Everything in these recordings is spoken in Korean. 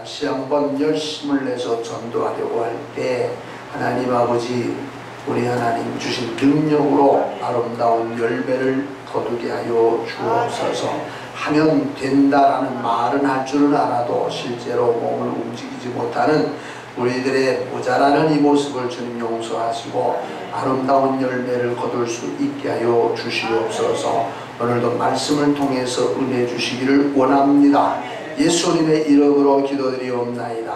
다시 한번 열심을 내서 전도하려고 할 때 하나님 아버지, 우리 하나님 주신 능력으로 아름다운 열매를 거두게 하여 주옵소서. 하면 된다라는 말은 할 줄은 알아도 실제로 몸을 움직이지 못하는 우리들의 모자라는 이 모습을 주님 용서하시고 아름다운 열매를 거둘 수 있게 하여 주시옵소서. 오늘도 말씀을 통해서 은혜 주시기를 원합니다. 예수님의 이름으로 기도드리옵나이다.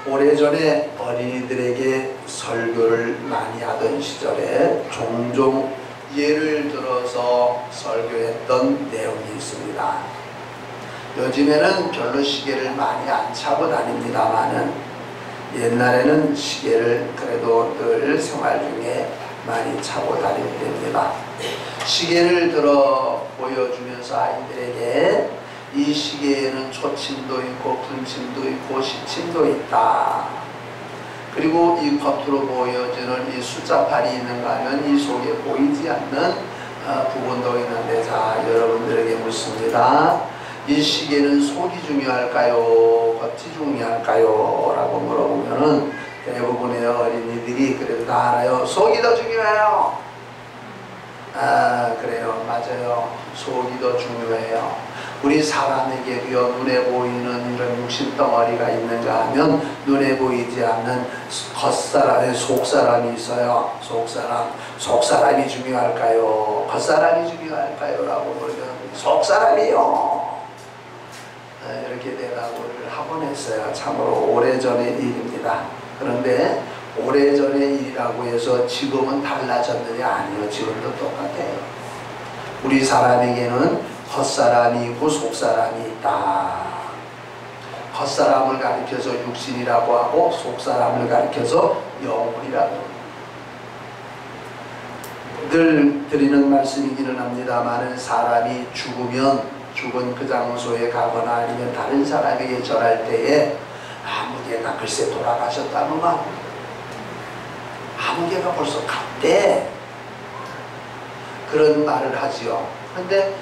오래전에 어린이들에게 설교를 많이 하던 시절에 종종 예를 들어서 설교했던 내용이 있습니다. 요즘에는 별로 시계를 많이 안 차고 다닙니다만은 옛날에는 시계를 그래도 늘 생활 중에 많이 차고 다닙니다. 시계를 들어 보여주면서 아이들에게 이 시계에는 초침도 있고 분침도 있고 시침도 있다. 그리고 이 겉으로 보여지는 이 숫자팔이 있는가 하면 이 속에 보이지 않는 부분도 있는데, 자, 여러분들에게 묻습니다. 이 시계는 속이 중요할까요? 겉이 중요할까요? 라고 물어보면은 대부분의 어린이들이 그래도 다 알아요. 속이 더 중요해요. 아, 그래요. 맞아요. 속이 더 중요해요. 우리 사람에게도요, 눈에 보이는 이런 육신덩어리가 있는가 하면 눈에 보이지 않는 겉사람에 속사람이 있어요. 속사람이 중요할까요? 겉사람이 중요할까요? 라고 물으면 속사람이요. 이렇게 대답을 하곤 했어요. 참으로 오래전의 일입니다. 그런데 오래전의 일이라고 해서 지금은 달라졌느냐? 아니요. 지금도 똑같아요. 우리 사람에게는 겉사람이 있고 속사람이 있다. 겉사람을 가리켜서 육신이라고 하고 속사람을 가리켜서 영혼이라고 합니다. 늘 드리는 말씀이기는 합니다만 사람이 죽은 그 장소에 가거나 아니면 다른 사람에게 전할 때에 아무개가 글쎄 돌아가셨다는가, 아무개가 벌써 갔대, 그런 말을 하지요. 근데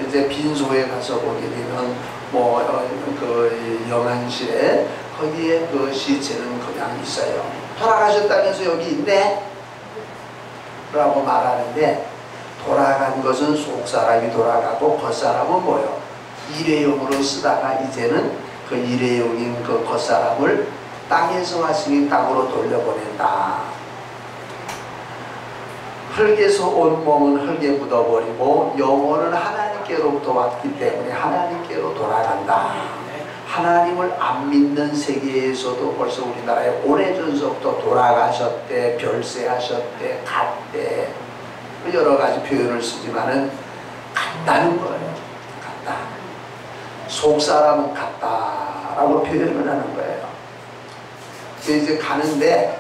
이제 빈소에 가서 보게 되면 그 영안실에 거기에 그 시체는 그냥 있어요. 돌아가셨다면서 여기 있네? 라고 말하는데, 돌아간 것은 속사람이 돌아가고 겉사람은 뭐요? 일회용으로 쓰다가 이제는 그 일회용인 그 겉사람을 땅에서 왔으니 땅으로 돌려보낸다. 흙에서 온 몸은 흙에 묻어버리고 영혼은 하나님께로부터 왔기 때문에 하나님께로 돌아간다. 하나님을 안 믿는 세계에서도 벌써 우리나라에 오래전서부터 돌아가셨대, 별세하셨대, 갔대, 여러 가지 표현을 쓰지만은 갔다는 거예요. 갔다. 속사람은 갔다라고 표현을 하는 거예요. 이제 가는데,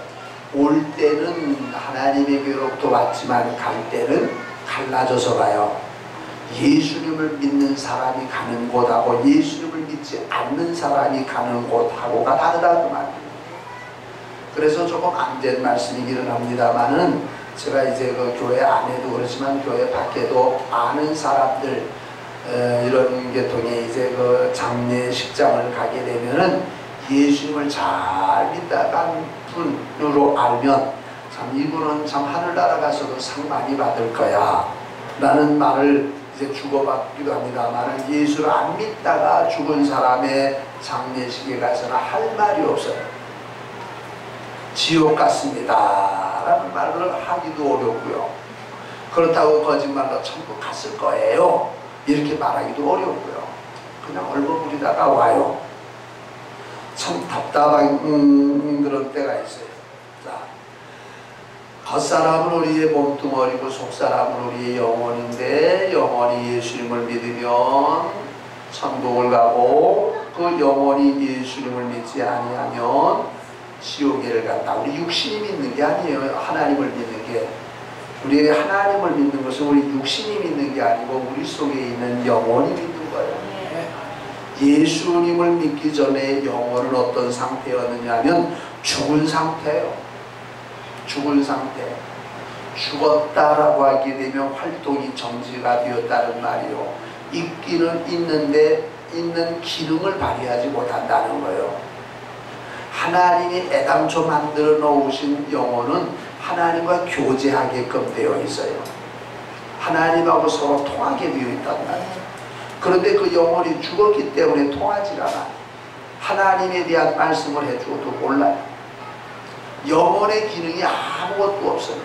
올 때는 하나님에게로부터 왔지만 갈 때는 갈라져서 가요. 예수님을 믿는 사람이 가는 곳하고 예수님을 믿지 않는 사람이 가는 곳하고가 다르다고 말입니다. 그래서 조금 안 된 말씀이기는 합니다만은 제가 이제 그 교회 안에도 그렇지만 교회 밖에도 아는 사람들 이런 계통의 이제 그 장례식장을 가게 되면은 예수님을 잘 믿다간 분으로 알면 참 이분은 참 하늘나라 가서도 상 많이 받을 거야 라는 말을 이제 주고받기도 합니다만, 예수를 안 믿다가 죽은 사람의 장례식에 가서는 할 말이 없어요. 지옥 같습니다 라는 말을 하기도 어렵고요. 그렇다고 거짓말로 천국 갔을 거예요 이렇게 말하기도 어렵고요. 그냥 얼버무리다가 와요. 참 답답한 그런 때가 있어요. 자, 겉사람은 우리의 몸뚱어리고 속사람은 우리의 영혼인데, 영혼이 예수님을 믿으면 천국을 가고 그 영혼이 예수님을 믿지 아니하면 지옥에를 간다. 우리 육신이 믿는 게 아니에요. 하나님을 믿는 게. 우리 하나님을 믿는 것은 우리 육신이 믿는 게 아니고 우리 속에 있는 영혼이 믿는 거예요. 예수님을 믿기 전에 영혼은 어떤 상태였느냐 하면 죽은 상태예요. 죽은 상태. 죽었다라고 하게 되면 활동이 정지가 되었다는 말이요. 있기는 있는데 있는 기능을 발휘하지 못한다는 거예요. 하나님이 애당초 만들어 놓으신 영혼은 하나님과 교제하게끔 되어 있어요. 하나님하고 서로 통하게 되어 있단 말이에요. 그런데 그 영혼이 죽었기 때문에 통하지 않아. 하나님에 대한 말씀을 해주어도 몰라요. 영혼의 기능이 아무것도 없어요.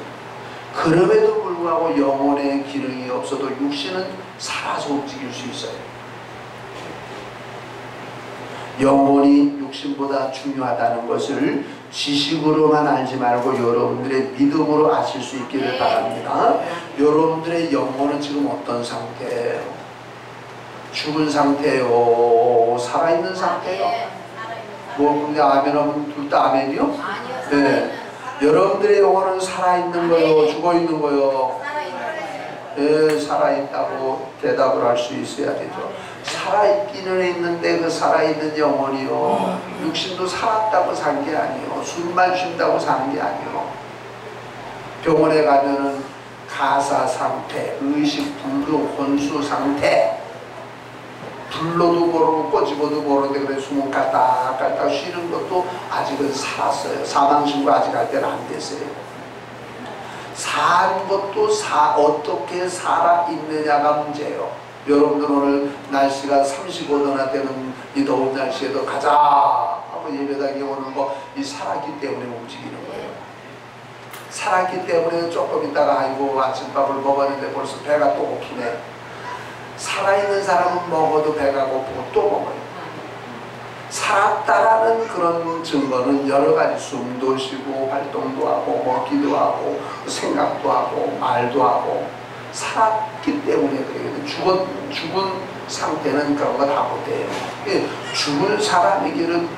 그럼에도 불구하고 영혼의 기능이 없어도 육신은 살아서 움직일 수 있어요. 영혼이 육신보다 중요하다는 것을 지식으로만 알지 말고 여러분들의 믿음으로 아실 수 있기를 바랍니다. 여러분들의 영혼은 지금 어떤 상태예요? 죽은 상태요? 살아있는 상태요? 뭐 근데 아멘 하면 둘 다 아멘이요? 네. 여러분들의 영혼은 살아있는 거요? 죽어있는 거요? 네, 살아있다고 대답을 할 수 있어야 되죠. 살아있기는 있는데 그 살아있는 영혼이요, 육신도 살았다고 산 게 아니요, 숨만 쉰다고 사는 게 아니요. 병원에 가면은 가사 상태, 의식 불능, 혼수 상태, 불러도 모르고 꺼집어도 모르는데 그래 숨을 깔딱깔딱 쉬는 것도 아직은 살았어요. 사망신고 아직 할 때는 안 됐어요. 산 것도 어떻게 살아있느냐가 문제예요. 여러분들 오늘 날씨가 35도나 되는 이 더운 날씨에도 가자 하고 예배당에 오는 거 이 살았기 때문에 움직이는 거예요. 살았기 때문에 조금 있다가 아이고 아침밥을 먹었는데 벌써 배가 또 고프네. 살아있는 사람은 먹어도 배가 고프고 또 먹어요. 살았다라는 그런 증거는 여러 가지 숨도 쉬고 활동도 하고 먹기도 하고 생각도 하고 말도 하고 살았기 때문에 그래요. 죽은 상태는 그런 거 다 못해요. 죽은 사람에게는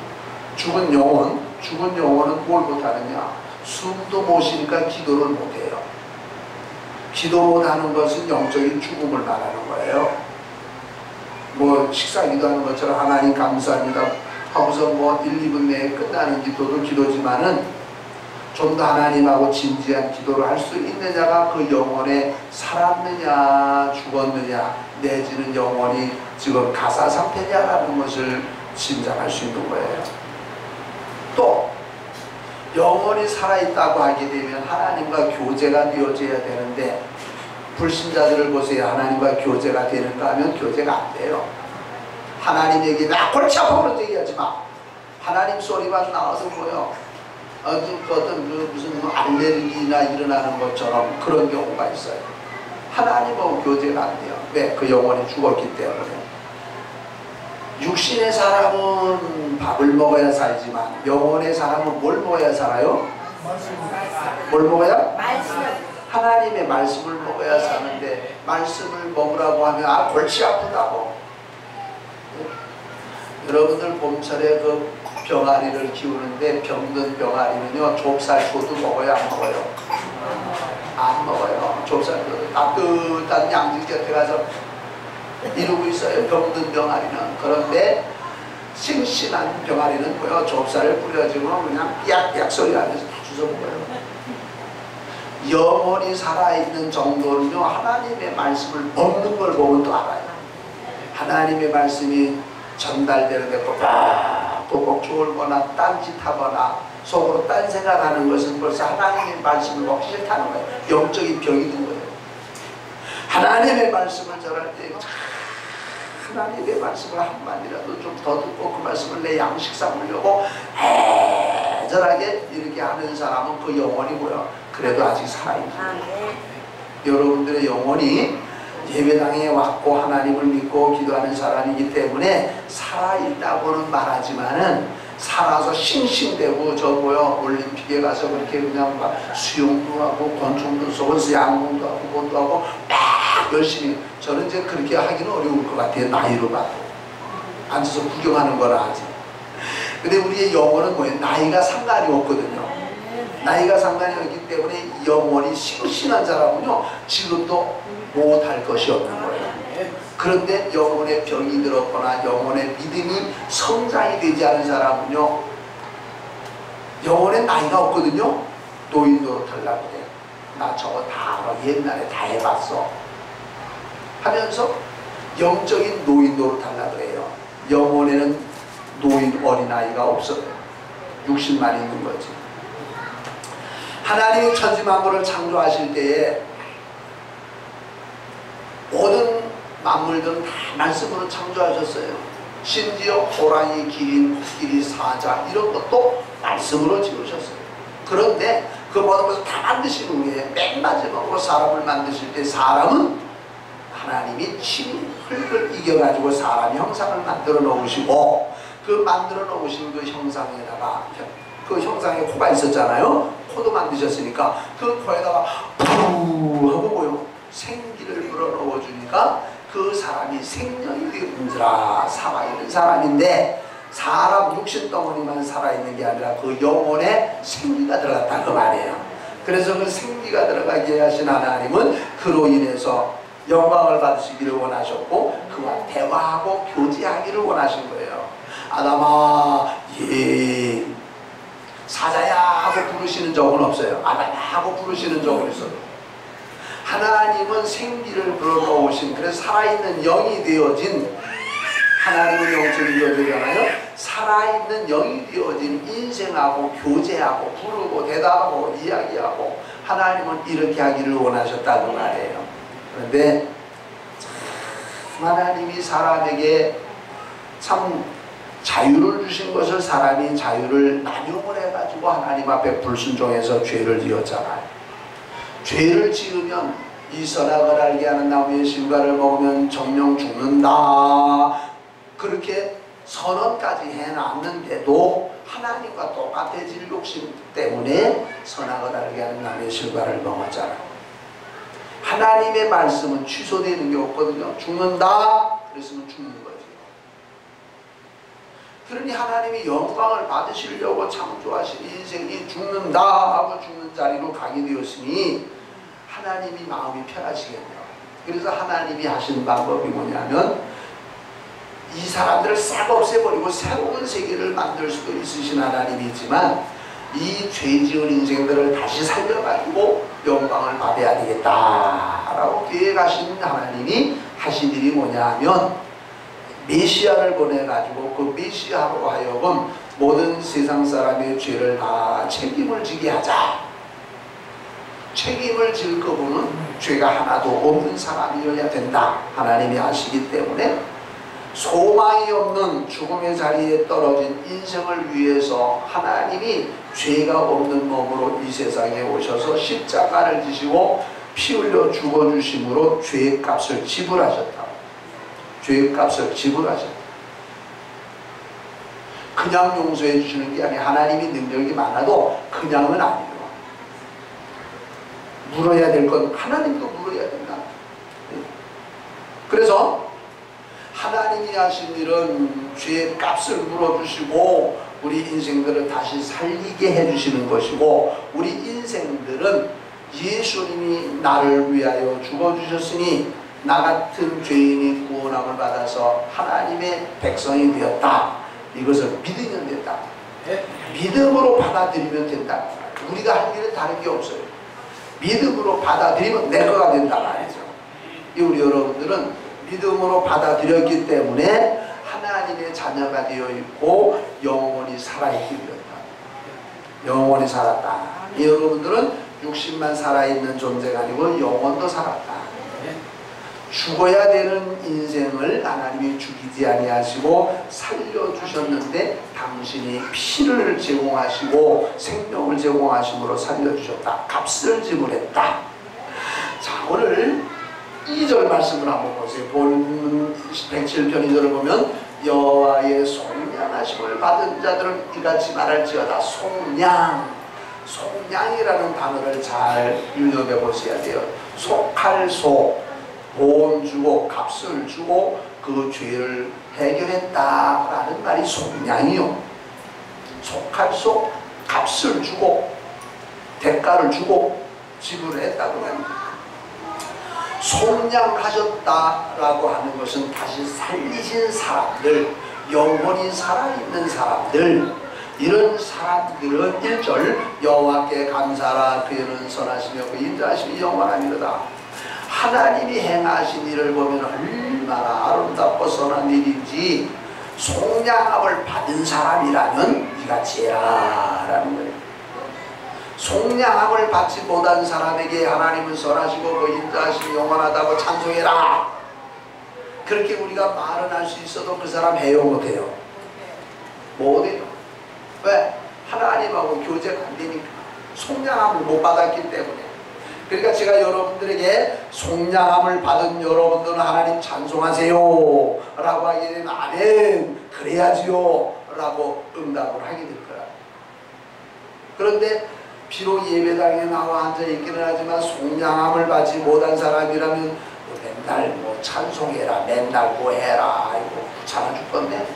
죽은 영혼은 뭘 못하느냐? 숨도 못 쉬니까 기도를 못해요. 기도 못하는 것은 영적인 죽음을 말하는 거예요. 뭐 식사기도 하는 것처럼 하나님 감사합니다 하고서 뭐 1, 2분 내에 끝나는 기도도 기도지만은 좀 더 하나님하고 진지한 기도를 할 수 있느냐가 그 영혼에 살았느냐 죽었느냐 내지는 영혼이 지금 가사 상태냐라는 것을 짐작할 수 있는 거예요. 또 영혼이 살아있다고 하게 되면 하나님과 교제가 되어져야 되는데 불신자들을 보세요. 하나님과 교제가 되는가 하면 교제가 안 돼요. 하나님에게 나 골치 아파 그런 얘기하지 마. 하나님 소리만 나와서 뭐요? 어떤 무슨 알레르기나 일어나는 것처럼 그런 경우가 있어요. 하나님하고 교제가 안 돼요. 왜? 그 영혼이 죽었기 때문에. 육신의 사람은 밥을 먹어야 살지만 영혼의 사람은 뭘 먹어야 살아요? 뭘 먹어야? 하나님의 말씀을 먹어야 사는데 말씀을 먹으라고 하면 아 골치 아프다고. 여러분들 봄철에 그 병아리를 키우는데 병든 병아리는요 좁쌀포도 먹어요 안 먹어요? 안 먹어요. 좁쌀포도 따뜻한 양지 곁에 가서 이러고 있어요. 병든 병아리는. 그런데 싱싱한 병아리는 뭐요? 좁쌀을 뿌려주면 그냥 삐약삐약 소리 하면서 다 주워 먹어요. 영혼이 살아있는 정도는요 하나님의 말씀을 먹는 걸 보면 또 알아요. 하나님의 말씀이 전달되는데 꼭꼭 졸거나 딴짓하거나 속으로 딴 생각하는 것은 벌써 하나님의 말씀을 먹기 싫다는 거예요. 영적인 병이 든 거예요. 하나님의 말씀을 전할 때 하나님의 말씀을 한마디라도 좀 더 듣고 그 말씀을 내 양식 삼으려고 애절하게 이렇게 하는 사람은 그 영혼이 뭐야? 그래도 아직 살아있는 거예요. 여러분들의 영혼이 예배당에 왔고 하나님을 믿고 기도하는 사람이기 때문에 살아있다고는 말하지만은 살아서 싱싱대고 저 뭐야 올림픽에 가서 그렇게 그냥 막 수영도 하고 권총도 쏘고 양궁도 하고 뭐도 하고 막 열심히 저는 이제 그렇게 하기는 어려울 것 같아요. 나이로 봐도 앉아서 구경하는 거라 하지. 근데 우리의 영혼은 뭐예요? 나이가 상관이 없거든요. 나이가 상관이 없기 때문에 영혼이 싱싱한 사람은요 지금도 못할 것이 없는 거예요. 그런데 영혼의 병이 들었거나 영혼의 믿음이 성장이 되지 않은 사람은요 영혼의 나이가 없거든요. 노인 노릇하려고 해. 나 저거 다 알아. 옛날에 다 해봤어 하면서 영적인 노인 노릇하려 그래요. 영혼에는 노인 어린아이가 없어요. 육신만 있는 거지. 하나님이 천지 만물을 창조하실 때에 모든 만물들은 다 말씀으로 창조하셨어요. 심지어 호랑이, 기린, 코끼리, 사자 이런 것도 말씀으로 지으셨어요. 그런데 그 모든 것을 다 만드신 후에 맨 마지막으로 사람을 만드실 때 사람은 하나님이 친히 흙을 이겨가지고 사람 형상을 만들어 놓으시고 그 만들어 놓으신 그 형상에다가 그 형상에 코가 있었잖아요. 코도 만드셨으니까 그 코에다가 푸 하고 뭐요? 생기를 불어 넣어주니까 그 사람이 생명이 되는지라 살아있는 사람인데 사람 육신 덩어리만 살아있는 게 아니라 그 영혼에 생기가 들어갔다 그 말이에요. 그래서 그 생기가 들어가게 하신 하나님은 그로 인해서 영광을 받으시기를 원하셨고 그와 대화하고 교제하기를 원하신 거예요. 아담아 예 사자야 하고 부르시는 적은 없어요. 아담아 하고 부르시는 적은 있어요. 하나님은 생기를 불어넣으신 그래서 살아있는 영이 되어진 하나님은 영적인 존재잖아요. 살아있는 영이 되어진 인생하고 교제하고 부르고 대답하고 이야기하고 하나님은 이렇게 하기를 원하셨다는 말이에요. 그런데 하나님이 사람에게 참 자유를 주신 것을 사람이 자유를 남용을 해가지고 하나님 앞에 불순종해서 죄를 지었잖아요. 죄를 지으면 이 선악을 알게 하는 나무의 실과를 먹으면 정령 죽는다. 그렇게 선언까지 해놨는데도 하나님과 똑같아질 욕심 때문에 선악을 알게 하는 나무의 실과를 먹었잖아요. 하나님의 말씀은 취소되는 게 없거든요. 죽는다 그랬으면 죽는 거지. 그러니 하나님이 영광을 받으시려고 창조하신 인생이 죽는다 하고 죽는 자리로 가게 되었으니 하나님이 마음이 편하시겠네요. 그래서 하나님이 하신 방법이 뭐냐면 이 사람들을 싹 없애버리고 새로운 세계를 만들 수도 있으신 하나님이지만 이 죄지은 인생들을 다시 살려가지고 영광을 받아야 되겠다라고 계획하신 하나님이 하신 일이 뭐냐 하면 메시아를 보내가지고 그 메시아로 하여금 모든 세상 사람의 죄를 다 책임을 지게 하자. 책임을 질 그분은 죄가 하나도 없는 사람이어야 된다. 하나님이 아시기 때문에 소망이 없는 죽음의 자리에 떨어진 인생을 위해서 하나님이 죄가 없는 몸으로 이 세상에 오셔서 십자가를 지시고 피 흘려 죽어주심으로 죄의 값을 지불하셨다. 죄의 값을 지불하셨다. 그냥 용서해 주시는 게 아니라 하나님이 능력이 많아도 그냥은 아니에요. 물어야 될 건 하나님도 물어야 된다. 그래서 하나님이 하신 일은 죄의 값을 물어주시고 우리 인생들을 다시 살리게 해주시는 것이고 우리 인생들은 예수님이 나를 위하여 죽어주셨으니 나 같은 죄인이 구원함을 받아서 하나님의 백성이 되었다. 이것을 믿으면 된다. 믿음으로 받아들이면 된다. 우리가 할 일은 다른 게 없어요. 믿음으로 받아들이면 내 거가 된다 말이죠. 우리 여러분들은 믿음으로 받아들였기 때문에 하나님의 자녀가 되어 있고 영원히 살아있게 되었다. 영원히 살았다. 여러분들은 육신만 살아있는 존재가 아니고 영원도 살았다. 죽어야 되는 인생을 하나님이 죽이지 아니하시고 살려주셨는데 당신이 피를 제공하시고 생명을 제공하심으로 살려주셨다. 값을 지불했다. 자, 오늘 2절 말씀을 한번 보세요. 본문 107편 2절을 보면 여호와의 속량하심을 받은 자들은 이같이 말할지어다. 속량, 속량이라는 단어를 잘 눈여겨 보셔야 돼요. 속할 속, 돈 주고 값을 주고 그 죄를 해결했다라는 말이 속량이요. 속할 속, 값을 주고 대가를 주고 지불을 했다고 합니다. 속량하셨다라고 하는 것은 다시 살리신 사람들, 영혼이 살아있는 사람들, 이런 사람들은 1절 여호와께 감사하라. 그는 선하시며 그 인자하심이 영원하니로다. 하나님이 행하신 일을 보면 얼마나 아름답고 선한 일인지 속량함을 받은 사람이라면 이같이 해라라는 거예요. 속량함을 받지 못한 사람에게 하나님은 선하시고 그 인자하심이 영원하다고 찬송해라. 그렇게 우리가 말은 할 수 있어도 그 사람 해요 못해요? 못해요. 왜? 하나님하고 교제가 안 되니까. 속량함을 못 받았기 때문에. 그러니까 제가 여러분들에게 속량함을 받은 여러분들은 하나님 찬송하세요 라고 하게 되면 아멘 그래야지요 라고 응답을 하게 될 거야. 그런데 비록 예배당에 나와 앉아있기는 하지만 속량함을 받지 못한 사람이라면 맨날 뭐 찬송해라 맨날 뭐 해라 이거 귀찮아 죽겠네.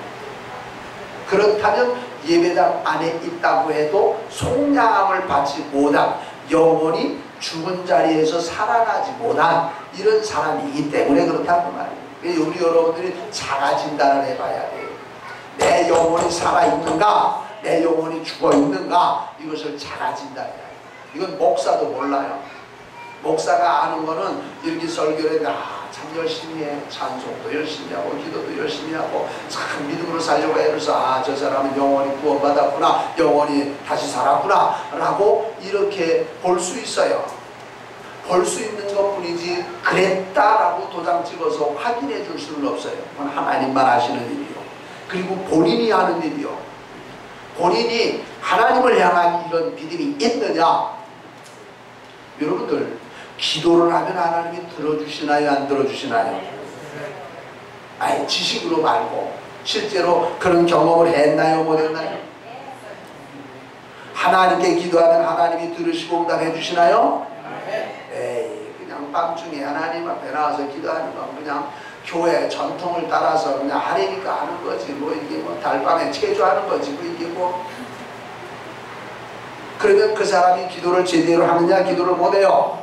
그렇다면 예배당 안에 있다고 해도 속량함을 받지 못한 영원히 죽은 자리에서 살아나지 못한 이런 사람이기 때문에 그렇다고 말이에요. 우리 여러분들이 자가 진단을 해봐야 돼요. 내 영혼이 살아있는가 내 영혼이 죽어있는가 이것을 자가 진단해야 돼요. 이건 목사도 몰라요. 목사가 아는 거는 이렇게 설교를 참 열심히 해. 찬송도 열심히 하고 기도도 열심히 하고 참 믿음으로 살려고 해. 그래서 저 사람은 영원히 구원받았구나 영원히 다시 살았구나 라고 이렇게 볼 수 있어요. 볼 수 있는 것 뿐이지 그랬다라고 도장 찍어서 확인해 줄 수는 없어요. 그건 하나님만 하시는 일이요. 그리고 본인이 하는 일이요. 본인이 하나님을 향한 이런 믿음이 있느냐. 여러분들 기도를 하면 하나님이 들어주시나요 안 들어주시나요? 아니 지식으로 말고 실제로 그런 경험을 했나요 못 했나요? 하나님께 기도하면 하나님이 들으시고 응답해 주시나요? 에이 그냥 밤중에 하나님 앞에 나와서 기도하는 건 그냥 교회 전통을 따라서 그냥 하려니까 하는 거지 뭐 이게 뭐 달밤에 체조하는 거지 뭐 이게 뭐. 그러면 그 사람이 기도를 제대로 하느냐 기도를 못해요.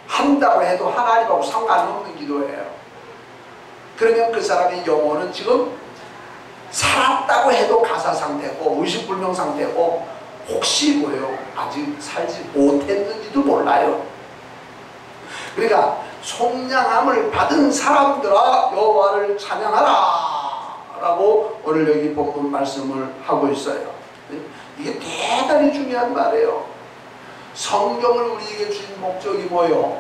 한다고 해도 하나님하고 상관없는 기도예요. 그러면 그 사람의 영혼은 지금 살았다고 해도 가사 상태고 의식불명 상태고 혹시 뭐예요? 아직 살지 못했는지도 몰라요. 그러니까 속량함을 받은 사람들아 여호와를 찬양하라 라고 오늘 여기 본문 말씀을 하고 있어요. 이게 대단히 중요한 말이에요. 성경을 우리에게 주신 목적이 뭐예요?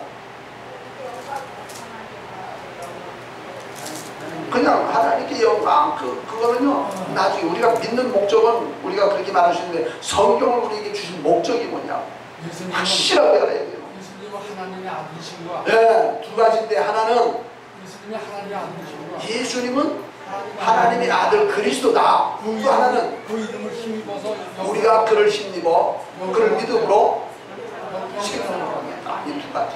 그냥 하나님께 영광 그거는요 나중에 우리가 믿는 목적은 우리가 그렇게 말할 수 있는데 성경을 우리에게 주신 목적이 뭐냐 확실하게 알아야 돼요. 예수님은 하나님의 아들이신가? 네, 두 가지인데 하나는 예수님이 하나님의 아들이신가? 예수님은 하나님의 아들 그리스도다. 또 하나는 그 이름을 힘입어서 우리가 그를 힘입어 그를 믿음으로 생명을 얻겠다. 이 두 가지.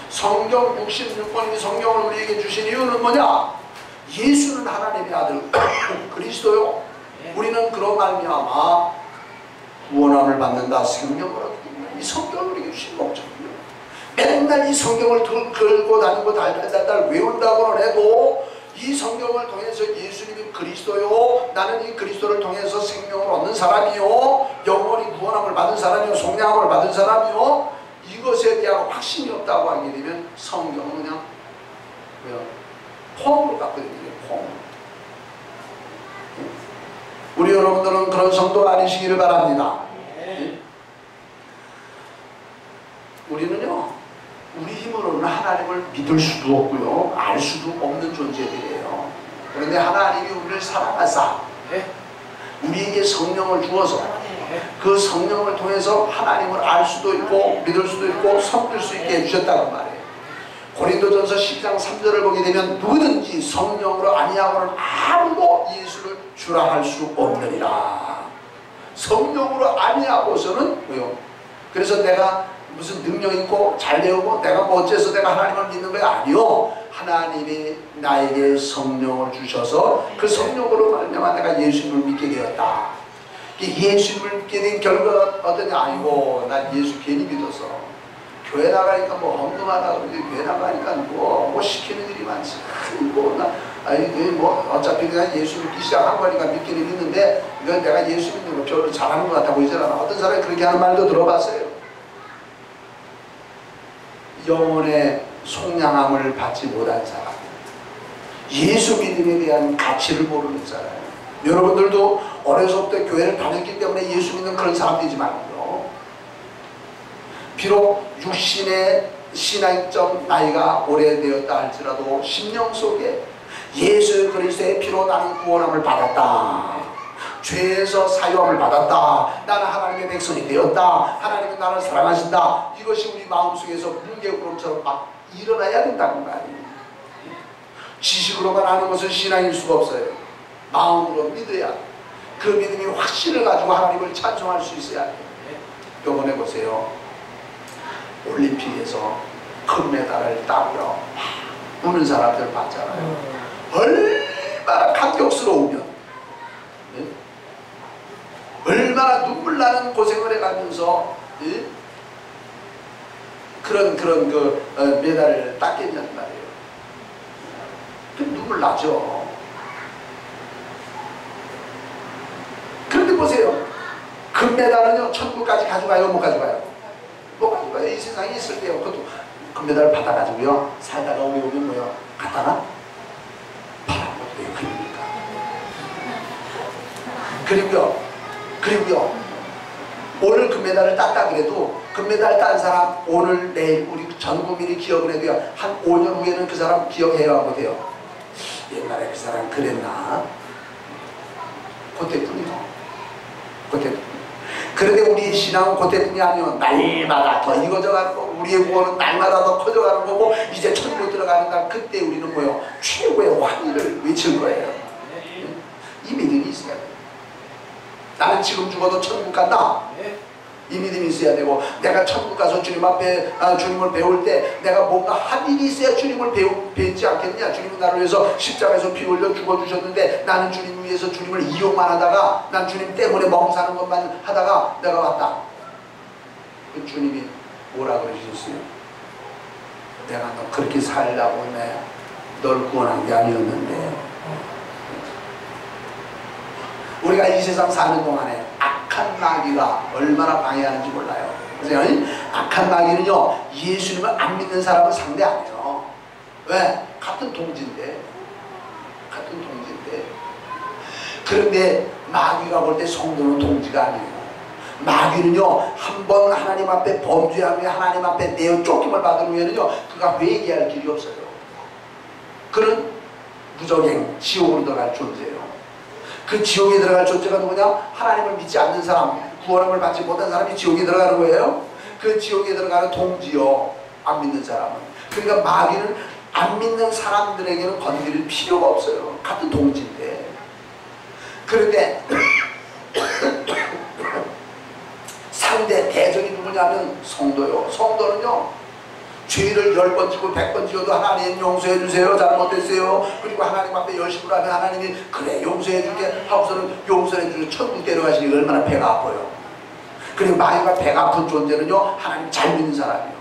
성경 66권이 성경을 우리에게 주신 이유는 뭐냐? 예수는 하나님의 아들 그리스도요. 우리는 그로 말미암아 구원함을 받는다. 생명을 얻는다. 이 성경을 우리에게 주신 목적이에요. 맨날 이 성경을 들고 다니고 달달달 외운다고는 해도 이 성경을 통해서 예수님이 그리스도요 나는 이 그리스도를 통해서 생명을 얻는 사람이요 영원히 구원함을 받은 사람이요 속량함을 받은 사람이요 이것에 대한 확신이 없다고 하게 되면 성경은 그냥 폼으로 갖거든요. 폼. 우리 여러분들은 그런 성도가 아니시기를 바랍니다. 우리는요 우리 힘으로는 하나님을 믿을 수도 없고요 알 수도 없는 존재들이에요. 그런데 하나님이 우리를 사랑하사 우리에게 성령을 주어서 그 성령을 통해서 하나님을 알 수도 있고 믿을 수도 있고 섬길 수 있게 해주셨다고 말해요. 고린도전서 12장 3절을 보게 되면 누구든지 성령으로 아니하고는 아무도 예수를 주라 할 수 없느니라. 성령으로 아니하고서는 뭐요? 그래서 내가 무슨 능력 있고 잘 배우고 내가 뭐 어째서 내가 하나님을 믿는 거야? 아니요. 하나님이 나에게 성령을 주셔서 그 성령으로 말미암아 내가 예수님을 믿게 되었다. 예수님을 믿게 된 결과가 어떠냐? 아이고 난 예수 괜히 믿어서 교회 나가니까 뭐 헌금하다 그러는데 교회 나가니까 뭐 시키는 일이 많지. 뭐 어차피 그냥 예수 믿기 시작한 거니까 믿기는 믿는데 이건 내가 예수 믿는 거 별로 잘하는 것 같아 보이지 않아. 어떤 사람이 그렇게 하는 말도 들어봤어요. 영혼의 속량함을 받지 못한 사람, 예수 믿음에 대한 가치를 모르는 사람. 여러분들도 어려서부터 교회를 다녔기 때문에 예수 믿는 그런 사람들이지 말고요. 비록 육신의 신앙적 나이가 오래되었다 할지라도 심령 속에 예수 그리스도의 피로 나는 구원함을 받았다, 죄에서 사유함을 받았다, 나는 하나님의 백성이 되었다, 하나님은 나를 사랑하신다, 이것이 우리 마음속에서 뭉게구름처럼 막 일어나야 된다는 거 아니에요. 지식으로만 아는 것은 신앙일 수가 없어요. 마음으로 믿어야, 그 믿음이 확신을 가지고 하나님을 찬송할 수 있어야 해요. 이번에 보세요. 올림픽에서 금메달을 따며 우는 사람들 봤잖아요. 얼마나 감격스러우면, 네? 얼마나 눈물 나는 고생을 해가면서, 네? 그런 메달을 땄겠냐는 말이에요. 그 눈물 나죠. 그런데 보세요. 금메달은요, 천국까지 가져가요, 못 가져가요? 못 가져가요. 이 세상에 있을 때요. 그것도 금메달을 받아가지고요, 살다가 우리 오면 뭐요? 갔다가 팔아먹어도 왜 그립니까? 그리고요, 오늘 금메달을 땄다 그래도 금메달 딴 사람 오늘 내일 우리 전 국민이 기억을 해도요, 한 5년 후에는 그 사람 기억해야 못해요. 옛날에 그 사람 그랬나? 그때뿐이요. 그때뿐. 그런데 우리의 신앙은 그때뿐이 아니요, 날마다 더 익어져가는 거고, 우리의 구원은 날마다 더 커져가는 거고, 이제 천국 들어가는 날, 그때 우리는 뭐요? 최고의 환희를 외칠 거예요. 이 믿음이 있어야 돼요. 나는 지금 죽어도 천국 간다, 이 믿음이 있어야 되고, 내가 천국 가서 주님 앞에 주님을 배울 때 내가 뭔가 한 일이 있어야 주님을 배우지 않겠느냐. 주님은 나를 위해서 십자가에서 피 흘려 죽어주셨는데, 나는 주님 위해서 주님을 이용만 하다가, 난 주님 때문에 멍사는 것만 하다가 내가 왔다. 그 주님이 뭐라 그러셨어요? 내가 너 그렇게 살라고 널 구원한 게 아니었는데. 우리가 이 세상 사는 동안에 악한 마귀가 얼마나 방해하는지 몰라요. 그래서 악한 마귀는요, 예수님을 안 믿는 사람을 상대 안 해요. 왜? 같은 동지인데. 그런데 마귀가 볼 때 성도는 동지가 아니에요. 마귀는요, 한번 하나님 앞에 범죄한 후에 하나님 앞에 내어 쫓김을 받은 후에는요, 그가 회개할 길이 없어요. 그는 무적행 지옥으로 들어갈 존재예요. 그 지옥에 들어갈 존재가 누구냐? 하나님을 믿지 않는 사람, 구원함을 받지 못한 사람이 지옥에 들어가는 거예요. 그 지옥에 들어가는 동지요, 안 믿는 사람은. 그러니까 마귀는 안 믿는 사람들에게는 건드릴 필요가 없어요. 같은 동지인데. 그런데 상대 대적이 누구냐면 성도요. 성도는요, 죄를 10번 지고 100번 지어도 하나님 용서해 주세요, 잘못했어요. 그리고 하나님 앞에 열심을 하면 하나님이 그래 용서해 줄게 하고서는 용서해 주고 천국 데려가시니 얼마나 배가 아파요. 그리고 마귀가 배가 아픈 존재는요, 하나님 잘 믿는 사람이에요.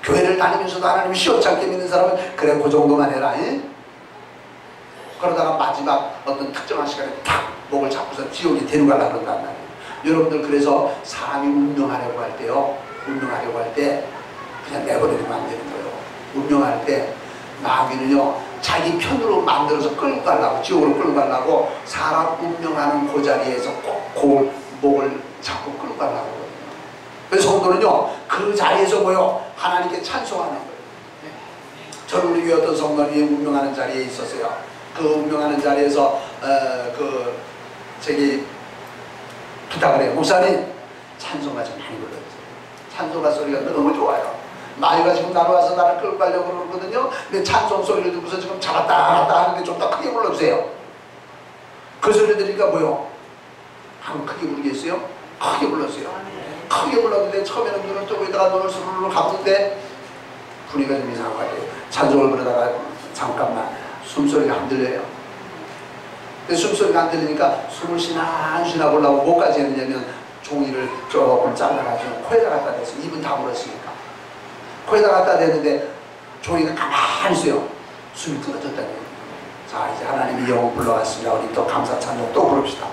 교회를 다니면서도 하나님 시원찮게 믿는 사람은 그래 그 정도만 해라. 그러다가 마지막 어떤 특정한 시간에 탁 목을 잡고서 지옥에 데려가려고 그런단 말이에요. 여러분들, 그래서 사람이 운명하려고 할 때요, 운명하려고 할 때 그냥 내버리면 안 되는 거예요. 운명할 때 마귀는요, 자기 편으로 만들어서 끌고 가려고, 지옥으로 끌고 가려고 사람 운명하는 그 자리에서 꼭 목을 잡고 끌고 가려고 하거든요. 그래서 성도는요, 그 자리에서 뭐요? 하나님께 찬송하는 거예요. 저는 우리 교회 어떤 성도님이 운명하는 자리에 있었어요. 그 운명하는 자리에서 저기 부탁을 해요. 목사님, 찬송가 좀 많이 불러주세요. 찬송가 소리가 너무 좋아요. 마귀가 지금 나로 와서 나를 끌고 가려고 그러거든요. 근데 찬송 소리를 듣고서 지금 잡았다 나갔다 하는데 좀 더 크게 불러주세요. 그 소리 들으니까 뭐요? 한번 크게 부르겠어요? 크게 불렀어요. 크게 불렀는데 처음에는 눈을 뜨고 있다가 눈을 스르르 감는데 분위기가 좀 이상한 거 같아요. 찬송을 부르다가 잠깐만 숨소리가 안 들려요. 근데 숨소리가 안 들리니까 숨을 쉬나 보려고 뭐까지 했느냐면 종이를 조금 잘라가지고 코에다 갖다 대서 입은 다 물었으니까 코에다 갖다 대는데 종이가 가만히 있어요. 숨이 끊어졌다는 거예요. 자, 이제 하나님이 영혼 불러왔습니다. 우리 또 감사 찬송 또 부릅시다.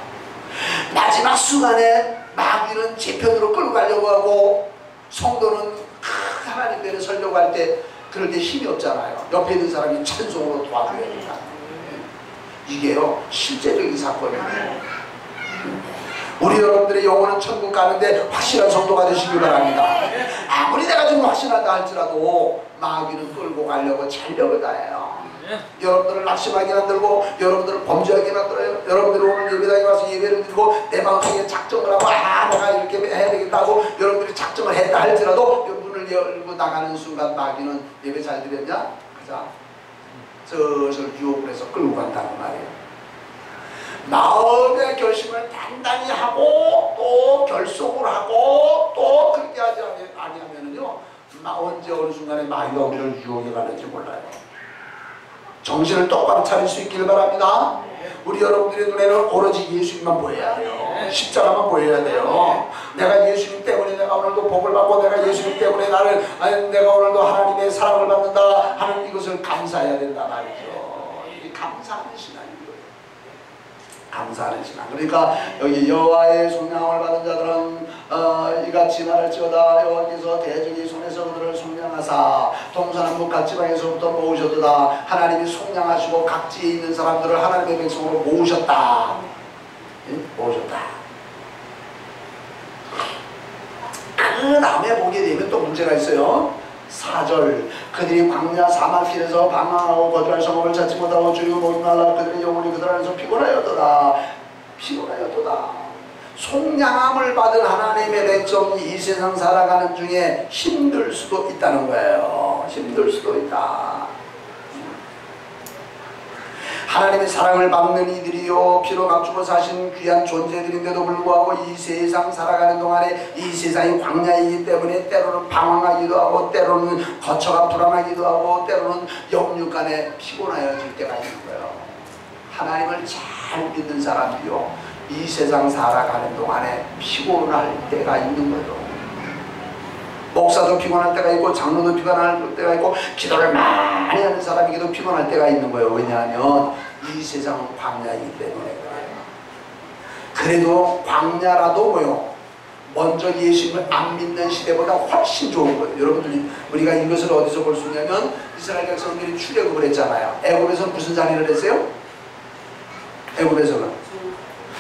마지막 순간에 마귀는 제 편으로 끌고 가려고 하고 성도는 하나님 편에 서려고 할 때 그럴 때 힘이 없잖아요. 옆에 있는 사람이 찬송으로 도와줘야 된다. 이게요 실제적인 사건이에요. 우리 여러분들의 영혼은 천국 가는데 확실한 성도가 되시길 바랍니다. 아무리 내가 좀 확신하다 할지라도 마귀는 끌고 가려고 전력을 다해요. 여러분들을 낙심하게 만들고, 여러분들을 범죄하게 만들어요. 여러분들이 오늘 예배당에 와서 예배를 드리고 내 마음속에 작정을 하고 내가 이렇게 해야 되겠다고 여러분들이 작정을 했다 할지라도 문을 열고 나가는 순간 마귀는 예배 잘 드렸냐? 가자. 슬슬 유혹을 해서 끌고 간다는 말이에요. 마음의 결심을 단단히 하고 또 결속을 하고 또 그렇게 하지 아니하면은요 언제 어느 순간에 마귀가 우리를 유혹해 가는지 몰라요. 정신을 똑바로 차릴 수 있기를 바랍니다. 우리 여러분들의 눈에는 오로지 예수님만 보여야 돼요. 십자가만 보여야 돼요. 내가 예수님 때문에 내가 오늘도 복을 받고 내가 예수님 때문에 내가 오늘도 하나님의 사랑을 받는다 하는 이것을 감사해야 된다 말이죠. 이게 감사하는 신앙이에요. 감사하는 신앙. 그러니까 여기 여호와의 속량을 받은 자들은 이같이 말할지어다. 여호와께서 대적의 손에서 그들을 속량하사 동서남북 각 지방에서부터 모으셨도다. 하나님이 속량하시고 각지에 있는 사람들을 하나님의 백성으로 모으셨다. 모으셨다. 그 다음에 보게 되면 또 문제가 있어요. 4절 그들이 광야 사막길에서 방황하고 거주할 성읍을 찾지 못하고 주님을 목임하라. 그들의 영혼이 그들 안에서 피곤하였도다. 피곤하였도다. 속량함을 받은 하나님의 백성이 이 세상 살아가는 중에 힘들 수도 있다는 거예요. 힘들 수도 있다. 하나님의 사랑을 받는 이들이요 피로 감추고 사신 귀한 존재들인데도 불구하고 이 세상 살아가는 동안에 이 세상이 광야이기 때문에 때로는 방황하기도 하고 때로는 거처가 불안하기도 하고 때로는 영육간에 피곤하여질 때가 있는 거예요. 하나님을 잘 믿는 사람들이요 이 세상 살아가는 동안에 피곤할 때가 있는 거예요. 목사도 피곤할 때가 있고 장로도 피곤할 때가 있고 기도를 많이 하는 사람에게도 피곤할 때가 있는 거예요. 왜냐하면 이 세상은 광야이기 때문에 그래요. 그래도 광야라도 뭐요? 먼저 예수님을 안 믿는 시대보다 훨씬 좋은 거예요. 여러분들이 우리가 이것을 어디서 볼 수 있냐면 이스라엘 백성들이 출애굽을 했잖아요. 애굽에서는 무슨 자리를 했어요? 애굽에서는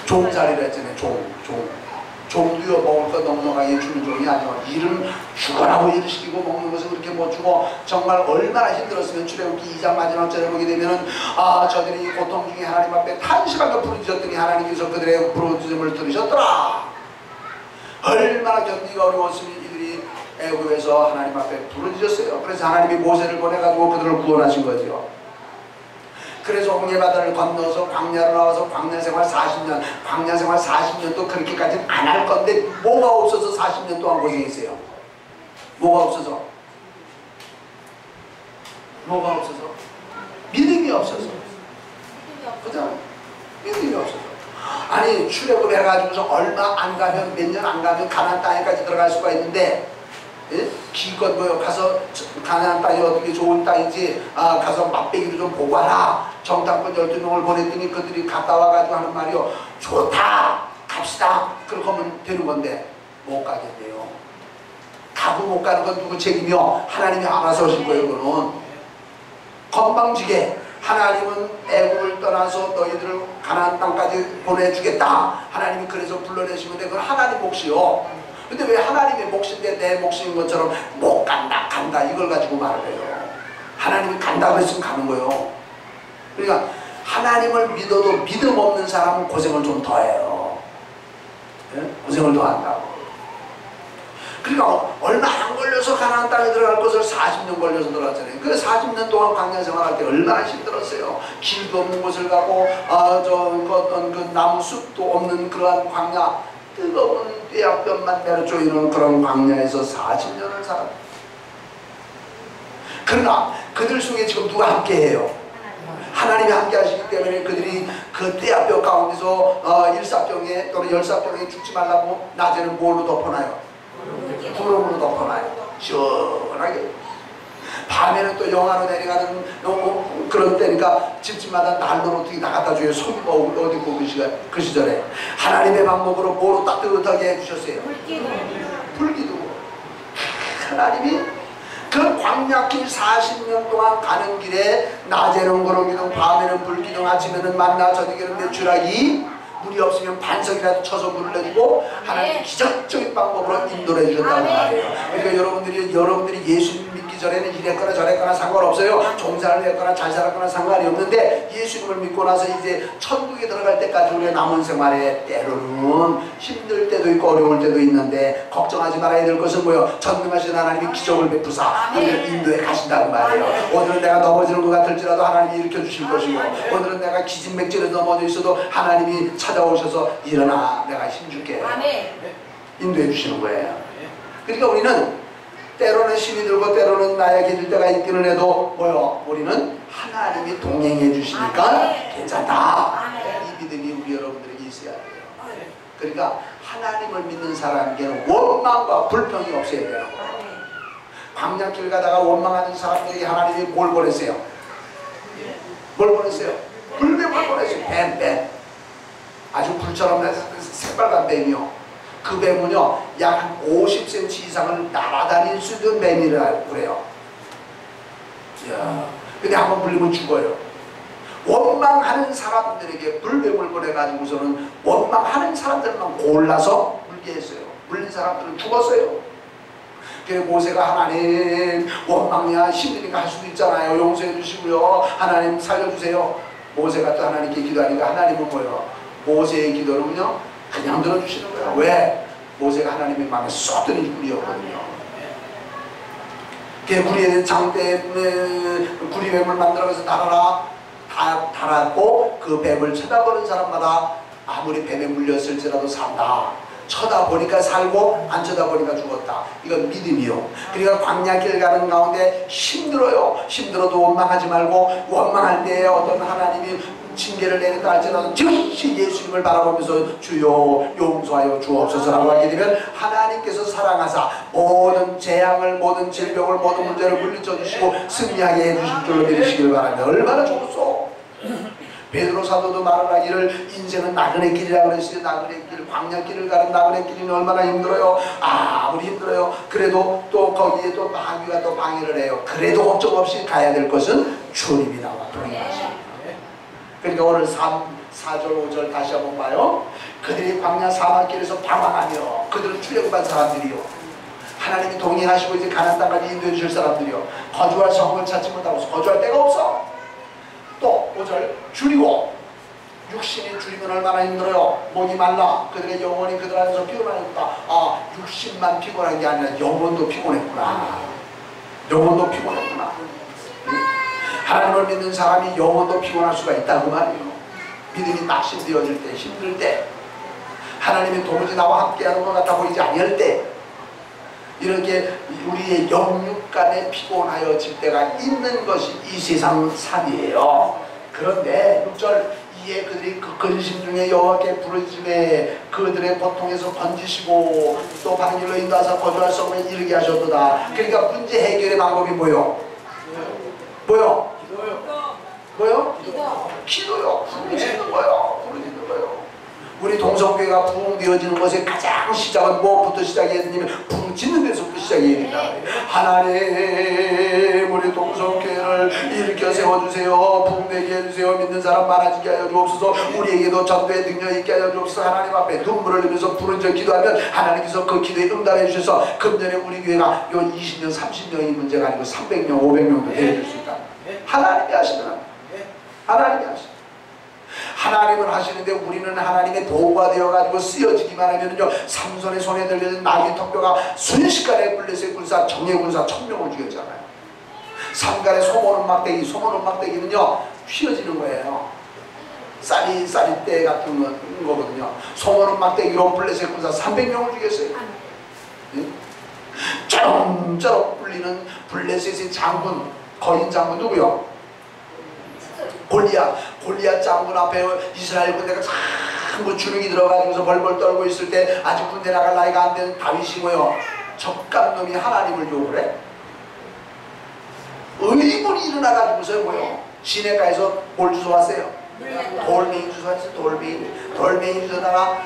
종자리를 했잖아요. 종도요 먹을 거 넉넉하게 주는 종이 아니고 일은 죽어라고 일을 시키고 먹는 것은 그렇게 못 주고 정말 얼마나 힘들었으면 출애굽기 2장 마지막 절에 보게 되면은 저들이 고통 중에 하나님 앞에 탄식하며 부르짖었더니 하나님께서 그들의 부르짖음을 들으셨더라. 얼마나 견디기가 어려웠으면 이들이 애굽에서 하나님 앞에 부르짖었어요. 그래서 하나님이 모세를 보내가지고 그들을 구원하신 거죠. 그래서 홍해바다를 건너서 광야로 나와서 광야생활 40년 광야생활 40년도 그렇게까지는 안 할 건데 뭐가 없어서 40년 동안 고생했어요? 뭐가 없어서? 뭐가 없어서? 믿음이 없어서. 그죠? 믿음이 없어서. 아니 출애굽 해가지고서 얼마 안 가면 몇 년 안 가면 가나안 땅에까지 들어갈 수가 있는데 예? 기껏 뭐 가서 가나안 땅이 어떻게 좋은 땅인지 가서 맛배기도 좀 보고 와라. 정탐꾼 12명을 보냈더니 그들이 갔다 와가지고 하는 말이요. 좋다. 갑시다. 그렇게 하면 되는 건데 못 가겠네요. 가고 못 가는 건 누구 책임이요? 하나님이 알아서 하실 거예요. 그거는 건방지게 하나님은 애굽을 떠나서 너희들을 가나안 땅까지 보내주겠다. 하나님이 그래서 불러내시면 돼. 그건 하나님 몫이요. 근데 왜 하나님의 몫인데 내 몫인 것처럼 못 간다 간다 이걸 가지고 말을 해요. 하나님이 간다 그랬으면 가는 거예요. 그러니까 하나님을 믿어도 믿음 없는 사람은 고생을 좀 더 해요. 네? 고생을 더 한다고. 그러니까 얼마 안 걸려서 가나안 땅에 들어갈 것을 40년 걸려서 들어갔잖아요. 그 40년 동안 광야 생활할 때 얼마나 힘들었어요. 길도 없는 곳을 가고 어떤 그 나무 숲도 없는 그러한 광야 뜨거운 뼈약볕만 내려쪼이는 그런 광야에서 40년을 살았다. 그러나 그들 속에 지금 누가 함께해요? 하나님이 함께 하시기 때문에 그들이 그 떼약볕 가운데서 일사병에 또는 열사병에 죽지 말라고 낮에는 뭘로 덮어놔요? 구름으로 덮어놔요. 시원하게. 밤에는 또 영하로 내려가는 그런 때니까 집집마다 난로로 어떻게 나갔다 줘요. 손이 어디 있고 그 시절에 하나님의 방법으로 뭐로 따뜻하게 해주셨어요? 불기둥으로. 하나님이 그 광야길 40년 동안 가는 길에 낮에는 거룩기둥, 밤에는 불기둥, 아침에는 만나, 저녁에는 메추라기, 물이 없으면 반석이라도 쳐서 물을 내주고 하나님 기적적인 방법으로 인도를 해주셨다는 말이에요. 그러니까 여러분들이 예수님 믿기 전에는 이랬거나 저랬거나 상관없어요. 종사를 했거나 잘 살았거나 상관이 없는데 예수님을 믿고 나서 이제 천국에 들어갈 때까지 우리의 남은 생활에 때로는 힘들 때도 있고 어려울 때도 있는데 걱정하지 말아야 될 것은 뭐예요? 전능하신 하나님이 기적을 베푸사 우리를 인도에 가신다는 말이에요. 오늘은 내가 넘어지는 것 같을지라도 하나님이 일으켜 주실 것이고, 오늘은 내가 기진맥진에 넘어져 있어도 하나님이 찾아오셔서 일어나, 내가 힘줄게, 인도해 주시는 거예요. 그러니까 우리는 때로는 힘이 들고 때로는 나약해질 때가 있기는 해도 뭐요? 우리는 하나님이 동행해 주시니까 괜찮다. 이 믿음이 우리 여러분들에게 있어야 돼요. 그러니까 하나님을 믿는 사람에게는 원망과 불평이 없어야 되는 거예요. 광야길 가다가 원망하는 사람들에게 하나님이 뭘 보냈어요? 뭘 보냈어요? 불뱀을 보냈어요. 뱀. 아주 불처럼 새빨간 뱀이요. 그 뱀은요, 약 50cm 이상을 날아다닐 수 있는 뱀이라고 그래요. 근데 한번 물리면 죽어요. 원망하는 사람들에게 불뱀을 보내가지고서는 원망하는 사람들만 골라서 물게 했어요. 물린 사람들은 죽었어요. 그래서 모세가 하나님 원망이야 힘드니까 할 수도 있잖아요. 용서해 주시고요. 하나님 살려주세요. 모세가 또 하나님께 기도하니까 하나님은 뭐예요? 모세의 기도는요 그냥 들어주시는 거예요. 왜? 모세가 하나님의 마음에 쏙 드는 인물이었거든요. 구리의 장대에 구리뱀을 만들어서 달았고 그 뱀을 쳐다보는 사람마다 아무리 뱀에 물렸을지라도 산다. 쳐다보니까 살고 안 쳐다보니까 죽었다. 이건 믿음이요. 그러니까 광야길 가는 가운데 힘들어요. 힘들어도 원망하지 말고, 원망할 때 어떤 하나님이 징계를 내린다 할지라도 즉시 예수님을 바라보면서 주여 용서하여 주옵소서라고 하게 되면 하나님께서 사랑하사 모든 재앙을, 모든 질병을, 모든 문제를 물리쳐 주시고 승리하게 해주실 줄로 믿으시길 바랍니다. 얼마나 좋소. 베드로 사도도 말을 하기를 인생은 나그네 길이라고 그랬어요. 나그네 길, 광야길을 가는 나그네 길이 얼마나 힘들어요. 아무리 힘들어요. 그래도 또 거기에 또 마귀가 또 방해를 해요. 그래도 걱정 없이 가야 될 것은 주님이 나와 동행하십니다. 그러니까 오늘 4절 5절 다시 한번 봐요. 그들이 광야 사막길에서 방황하며, 그들은 출애굽한 사람들이요, 하나님이 동행하시고 이제 가나안 땅까지 인도해 주실 사람들이요, 거주할 성을 찾지 못하고 거주할 데가 없어. 또 5절 줄이고, 육신이 줄이면 얼마나 힘들어요. 목이 말라. 그들의 영혼이 그들 안에서 피곤하였다. 아, 육신만 피곤한 게 아니라 영혼도 피곤했구나. 영혼도 피곤했구나. 하나님을 믿는 사람이 영혼도 피곤할 수가 있다고 말이에요. 믿음이 낙심되어질 때, 힘들 때, 하나님이 도무지 나와 함께하는 것 같아 보이지 아니할 때, 이렇게 우리의 영육간에 피곤하여질 때가 있는 것이 이 세상 삶이에요. 그런데 6절 이에 그들이 그 근심 중에 여호와께 부르짖음에 그들의 고통에서 건지시고 또 바른 길로 인도하사 거주할 성에 이르게 하셨도다. 그러니까 문제 해결의 방법이 뭐요? 뭐요? 뭐요? 기도요. 부르짖는 거요. 부르짖는 거요. 우리 동성교회가 부흥되어지는 것의 가장 시작은 무엇부터 시작해야 되냐면 부르짖는 데서부터 시작해야 된다. 하나님, 우리 동성교회를 일으켜 세워주세요. 부흥되게 해주세요. 믿는 사람 많아지게 하여 주옵소서. 우리에게도 전도의 능력 있게 하여 주옵소서. 하나님 앞에 눈물을 흘리면서 부르짖어 기도하면 하나님께서 그 기도에 응답해 주셔서 금년에 우리 교회가 요 20년 30년이 문제가 아니고 300명 500명도 되어줄 수 있다. 하나님이 하시더라. 하나님이 하시더라. 하나님은 하시는데 우리는 하나님의 도구가 되어가지고 쓰여지기만 하면은요, 삼손의 손에 들려진 나귀 턱뼈가 순식간에 블레셋 군사, 정예 군사 1000명을 죽였잖아요. 삼간의 소모는 막대기는요 휘어지는 거예요. 쌀이 같은 거거든요. 소모는 막대기로 블레셋 군사 300명을 죽였어요. 쩌렁쩌렁 불리는 블레셋의 장군, 거인 장군 누구요? 골리앗 장군 앞에 이스라엘 군대가 전부 주눅이 들어가지고서 벌벌 떨고 있을 때 아직 군대 나갈 나이가 안 된 다윗이 뭐요? 적감놈이 하나님을 욕을 해? 의문이 일어나가지고서 뭐요? 시내가에서 뭘 주워왔어요? 돌멩이 주워왔어요. 돌멩이 주워다가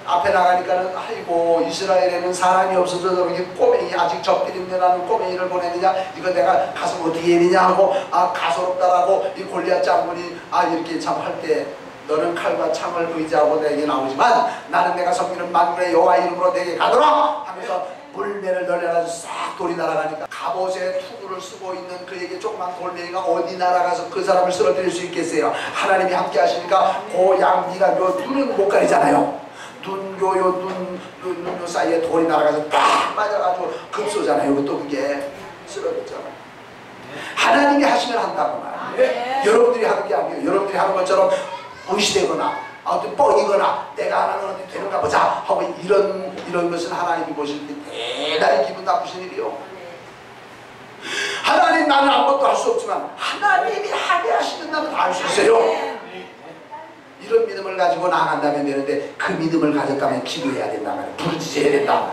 앞에 나가니까는 아이고 이스라엘에는 사람이 없어서 저렇게 꼬맹이 아직 접비린내 나는 꼬맹이를 보내느냐 이거 내가 가서 어떻게 해야 하고 가소롭다라고 이 골리앗 장군이 이렇게 참 할 때 너는 칼과 창을 의지하고 내게 나오지만 나는 내가 섬기는 만군의 여호와 이름으로 내게 가더라 하면서 물매를 널려가지고 싹 돌이 날아가니까 갑옷에 투구를 쓰고 있는 그에게 조그만 돌멩이가 어디 날아가서 그 사람을 쓰러뜨릴 수 있겠어요. 하나님이 함께 하시니까 그 양니가 눈은 못 가리잖아요. 눈요 사이에 돌이 날아가서 딱 맞아가지고 급소잖아요. 그것도 그게 쓰러졌잖아요. 하나님이 하시면 한다고 말이에요. 여러분들이 하는 게 아니에요. 여러분들이 하는 것처럼 무시되거나 어떤 뻥이거나 내가 하는 건 어떻게 되는가 보자 하고 이런 것은 하나님이 보실 때 대단히 기분 나쁘신 일이요. 하나님 나는 아무것도 할 수 없지만 하나님이 하게 하시는다면 다 할 수 있어요. 이런 믿음을 가지고 나아간다면 되는데 그 믿음을 가졌다면 기도해야 된다면 부르짖어야 된다.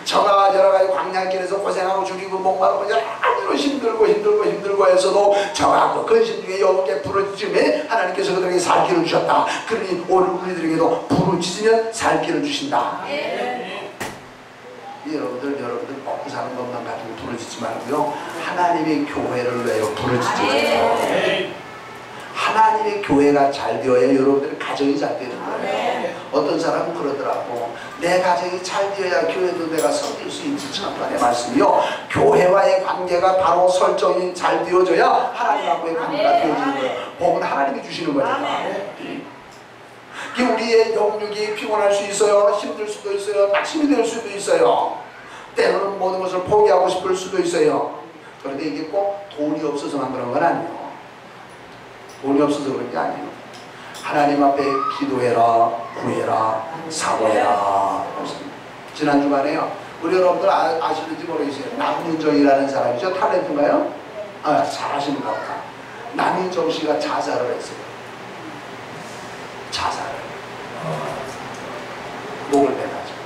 저가 여러가지 광야길에서 고생하고 죽이고 목마르고 아주 힘들고 해서도 저가 그 근심 중에 여호와께 부르짖음에 하나님께서 그들에게 살 길을 주셨다. 그러니 오늘 우리들에게도 부르짖으면 살 길을 주신다. 여러분들 먹고 사는 것만 가지고 부르짖지 말고요 하나님의 교회를 위하여 부르짖으세요. 하나님의 교회가 잘 되어야 여러분들의 가정이 잘 되는 거예요. 어떤 사람은 그러더라고. 내 가정이 잘 되어야 교회도 내가 섬길 수 있지. 참관의 말씀이요. 교회와의 관계가 바로 설정이 잘 되어져야 하나님하고의 관계가 되어지는 거예요. 복은 하나님이 주시는 거니까. 우리의 영육이 피곤할 수 있어요. 힘들 수도 있어요. 낙심이 될 수도 있어요. 때로는 모든 것을 포기하고 싶을 수도 있어요. 그런데 이게 꼭 돈이 없어서만 그런 건 아니에요. 돈이 없어서 그런 게 아니에요. 하나님 앞에 기도해라, 구해라, 사고해라. 지난 주간에요. 우리 여러분들 아시는지 모르겠어요. 남윤정이라는 사람이죠. 탤런트인가요? 잘하시는가 보다. 남윤정 씨가 자살을 했어요. 자살을. 목을 매가지고.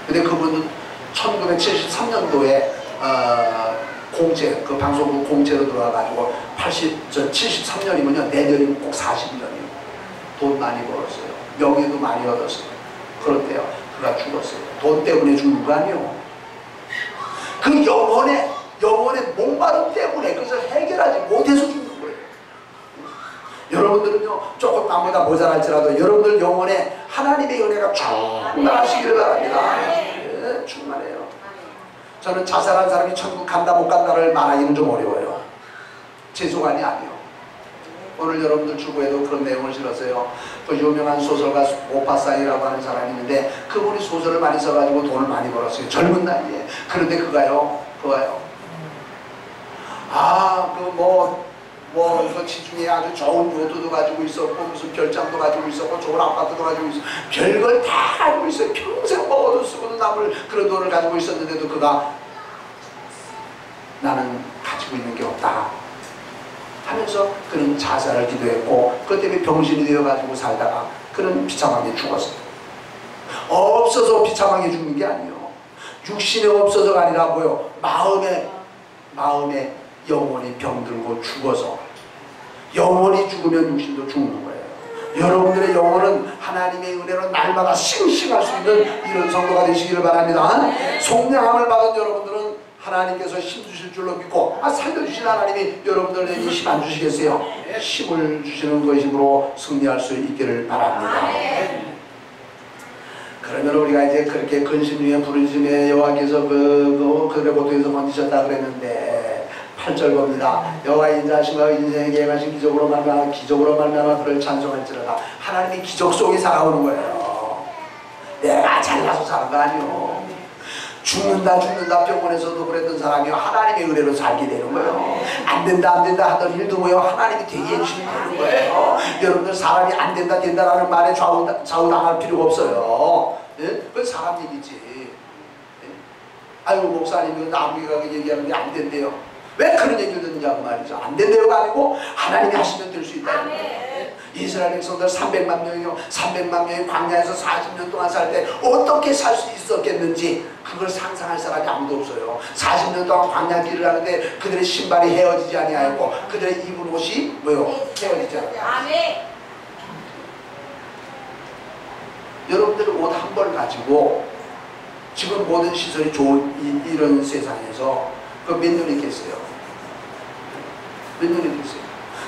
근데 그분은 1973년도에 공채, 그 방송국 공채로 들어와가지고 73년이면요 내년이면 꼭 40년이에요. 돈 많이 벌었어요. 명예도 많이 얻었어요. 그런데요 그가 죽었어요. 돈 때문에 죽는 거 아니에요. 그 영혼의 목마름 때문에 그것을 해결하지 못해서 죽는 거예요. 여러분들은요 조금 나보다 모자랄지라도 여러분들 영혼에 하나님의 은혜가 충만하시기를 바랍니다. 네, 충만해요. 저는 자살한 사람이 천국 간다 못 간다를 말하기는 좀 어려워요. 제 소관이 아니에요. 오늘 여러분들 주보에도 그런 내용을 실었어요. 그 유명한 소설가 모파사이라고 하는 사람이 있는데 그분이 소설을 많이 써가지고 돈을 많이 벌었어요. 젊은 나이에. 그런데 그가요 그 지중해 아주 좋은 요트도 가지고 있었고 무슨 별장도 가지고 있었고 좋은 아파트도 가지고 있었고 별걸 다 가지고 있어요. 평생 먹어도 쓰고도 남을 그런 돈을 가지고 있었는데도 그가 나는 가지고 있는 게 없다 하면서 그는 자살을 기도했고 그것 때문에 병신이 되어가지고 살다가 그는 비참하게 죽었어요. 없어서 비참하게 죽는 게 아니에요. 육신에 없어서가 아니라 뭐요? 마음에 영혼이 병들고 죽어서 영혼이 죽으면 육신도 죽는 거예요. 여러분들의 영혼은 하나님의 은혜로 날마다 싱싱할 수 있는 이런 성도가 되시기를 바랍니다. 속량함을 받은 여러분들은 하나님께서 힘 주실 줄로 믿고 살려주신 하나님이 여러분들에게 힘 안 주시겠어요? 힘을 주시는 것임으로 승리할 수 있기를 바랍니다. 그러면 우리가 이제 그렇게 근심 중에 부르짖음에 여호와께서 그들의 고통에서 건지셨다 그랬는데 8절 봅니다. 여호와 인자하심과 인생에게 행하신 기적으로 말미암아 그를 찬송할지로다. 하나님이 기적 속에 살아오는 거예요. 내가 잘나서 사는 거 아니요. 죽는다 병원에서도 그랬던 사람이 하나님의 은혜로 살게 되는 거예요. 안 된다 하던 일도 뭐예요? 하나님이 되게 해주시는 거예요. 여러분들 사람이 안 된다라는 말에 좌우당할 필요가 없어요. 예? 그건 사람 얘기지. 예? 아이고 목사님이 아무리가 얘기하는 게 안 된대요. 왜 그런 얘기를 듣느냐고 말이죠. 안 된대요가 아니고 하나님이 하시면 될 수 있다. 이스라엘 백성들 300만 명이요. 300만 명이 광야에서 40년 동안 살 때 어떻게 살 수 있었겠는지 그걸 상상할 사람이 아무도 없어요. 40년 동안 광야 길을 하는데 그들의 신발이 헤어지지 아니하였고 그들의 입은 옷이 뭐요? 헤어지지 않아요. 여러분 큰 걸 가지고 지금 모든 시설이 좋은 이런 세상에서 그 몇 년 있겠어요? 몇 년 있겠어요?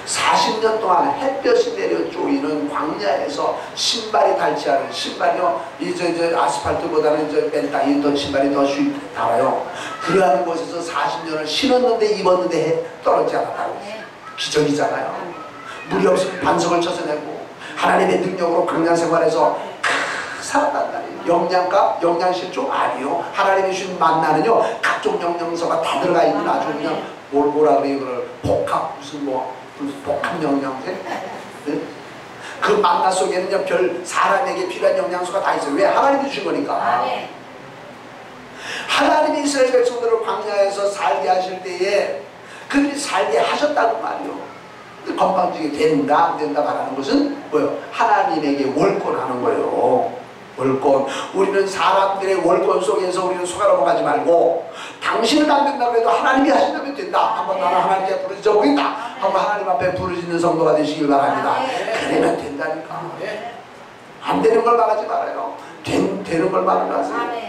40년 동안 햇볕이 내려 쪼이는 광야에서 신발이 닳지 않은 신발이요, 저 아스팔트보다는 저 뺀 땅이 더 신발이 더 달아요. 그러한 곳에서 40년을 신었는데 입었는데 떨어지지 않았다고. 기적이잖아요. 물이 없으면 반석을 쳐서내고 하나님의 능력으로 광야 생활에서 살았단 말이에요. 영양가, 영양실조 아니요. 하나님이 주신 만나는요, 각종 영양소가 다 들어가 있는 아주 그냥 뭐라 그래요, 그걸 복합 무슨 복합 영양제? 네? 그 만나 속에는요, 별 사람에게 필요한 영양소가 다 있어요. 왜? 하나님이 주신 거니까. 하나님이 이스라엘 백성들을 광야에서 살게 하실 때에 그들이 살게 하셨다고 말이요. 건방지게 된다 안 된다 말하는 것은 뭐예요? 하나님에게 월권하는 거예요. 월권. 우리는 사람들의 월권 속에서 우리는 속아 넘어가지 말고, 당신은 안 된다고 해도 하나님이 하신다면 된다. 한번 나는 하나님께 부르짖어 보겠다. 한번 하나님 앞에 부르짖는 성도가 되시길 바랍니다. 그러면 된다니까. 안 되는 걸 말하지 말아요. 되는 걸 말하세요.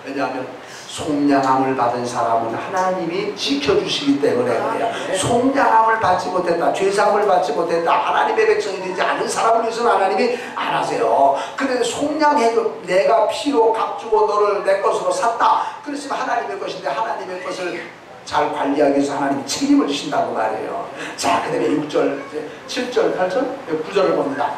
왜냐하면 속량함을 받은 사람은 하나님이 지켜주시기 때문에 그래요. 속량함을 받지 못했다, 죄사함을 받지 못했다, 하나님의 백성이 되지 않은 사람을 위해서는 하나님이 안 하세요. 그런데 속량해줘. 내가 피로 값주고 너를 내 것으로 샀다. 그랬으면 하나님의 것인데 하나님의 것을 잘 관리하기 위해서 하나님이 책임을 지신다고 말이에요. 자, 그 다음에 6절, 7절, 8절, 9절을 봅니다.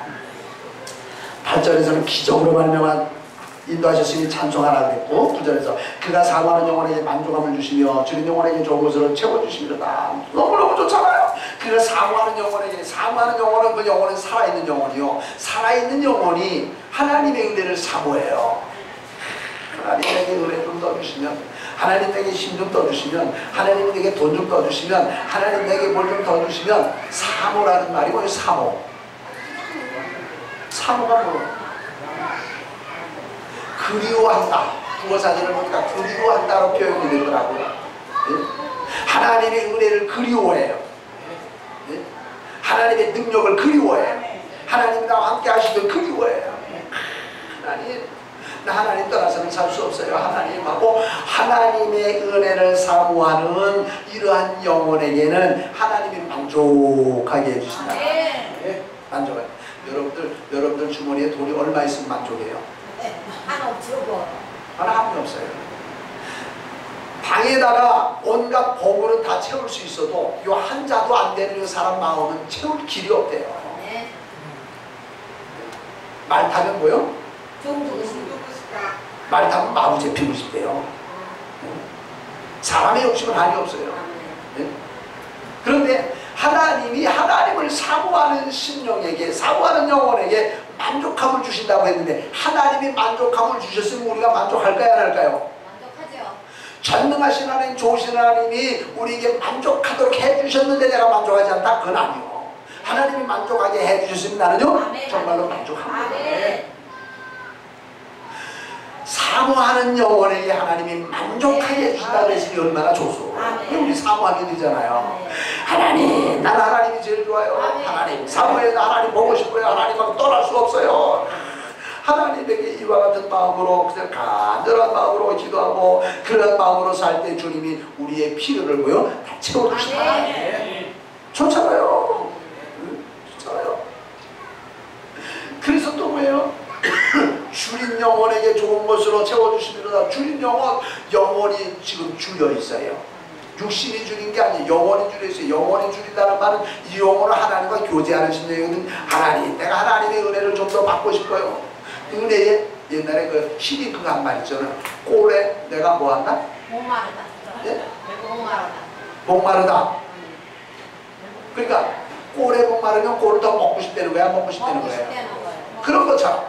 8절에서는 기적으로 말미암아 인도하셨으니 찬송하라 그랬고, 9절에서 그가 사모하는 영혼에게 만족함을 주시며 주린 영혼에게 좋은 것으로 채워주시리로다. 너무너무 좋잖아요. 그가 사모하는 영혼에게, 사모하는 영혼은 그 영혼은 살아있는 영혼이요, 살아있는 영혼이 하나님의 은혜를 사모해요. 하나님에게 은혜 좀 떠주시면, 하나님 내게 힘 좀 떠주시면, 하나님 내게 돈 좀 떠주시면, 하나님 내게 뭘 좀 떠주시면, 사모라는 말이 뭐예요? 사모. 사모가 뭐예요? 그리워한다. 국어사전을 보니까 그리워한다로 표현이 되더라고요. 예? 하나님의 은혜를 그리워해요. 예? 하나님의 능력을 그리워해요. 하나님 나와 함께 하시길 그리워해요. 하나님, 나 하나님 떠나서는 살 수 없어요. 하나님하고 하나님의 은혜를 사모하는 이러한 영혼에게는 하나님이 만족하게 해주신다. 예? 만족해요. 여러분들 주머니에 돈이 얼마 있으면 만족해요? 하나 없죠. 하나 없어요. 방에다가 온갖 보물은 다 채울 수 있어도 요 한 자도 안 되는 요 사람 마음은 채울 길이 없대요. 네. 말 타면 뭐요? 좀 두고 싶다. 말 타면 마구제 피고 싶대요. 사람의 욕심은 한이 없어요. 그런데 하나님이 하나님을 사모하는 심령에게, 사모하는 영혼에게 만족함을 주신다고 했는데, 하나님이 만족함을 주셨으면 우리가 만족할까요, 안 할까요? 만족하죠. 전능하신 하나님, 좋으신 하나님이 우리에게 만족하도록 해주셨는데 내가 만족하지 않다? 그건 아니요. 하나님이 만족하게 해주셨으면 나는요, 정말로 만족합니다. 사모하는 영혼에게 하나님이 만족하게 해주신다고 했으니 얼마나 좋소. 우리 사모하게 되잖아요. 하나님, 난 하나님이 제일 좋아요. 하나님, 사모해서 하나님 보고 싶어요. 하나님하고 떠날 수 없어요. 하나님에게 이와 같은 마음으로, 그냥 간절한 마음으로 기도하고 그런 마음으로 살 때 주님이 우리의 필요를 뭐요? 다 채워주신다. 좋잖아요. 좋잖아요. 그래서 또 뭐예요? 주린 영혼에게 좋은 것으로 채워주시리로다. 주린 영혼이 지금 줄여 있어요. 육신이 줄인 게 아니에요. 영혼이 줄여 있어요. 영혼이 줄인다는 말은 이 영혼을 하나님과 교제하는 심령이거든. 하나님, 내가 하나님의 은혜를 좀 더 받고 싶어요. 은혜에 옛날에 그 히딩크가 한 말 있잖아요. 꼴에 내가 뭐 한다? 목마르다. 예? 목마르다. 목마르다. 그러니까 꼴에 목마르면 꼴을 더 먹고 싶다는 거야, 먹고 싶다는 거예요. 그런 것처럼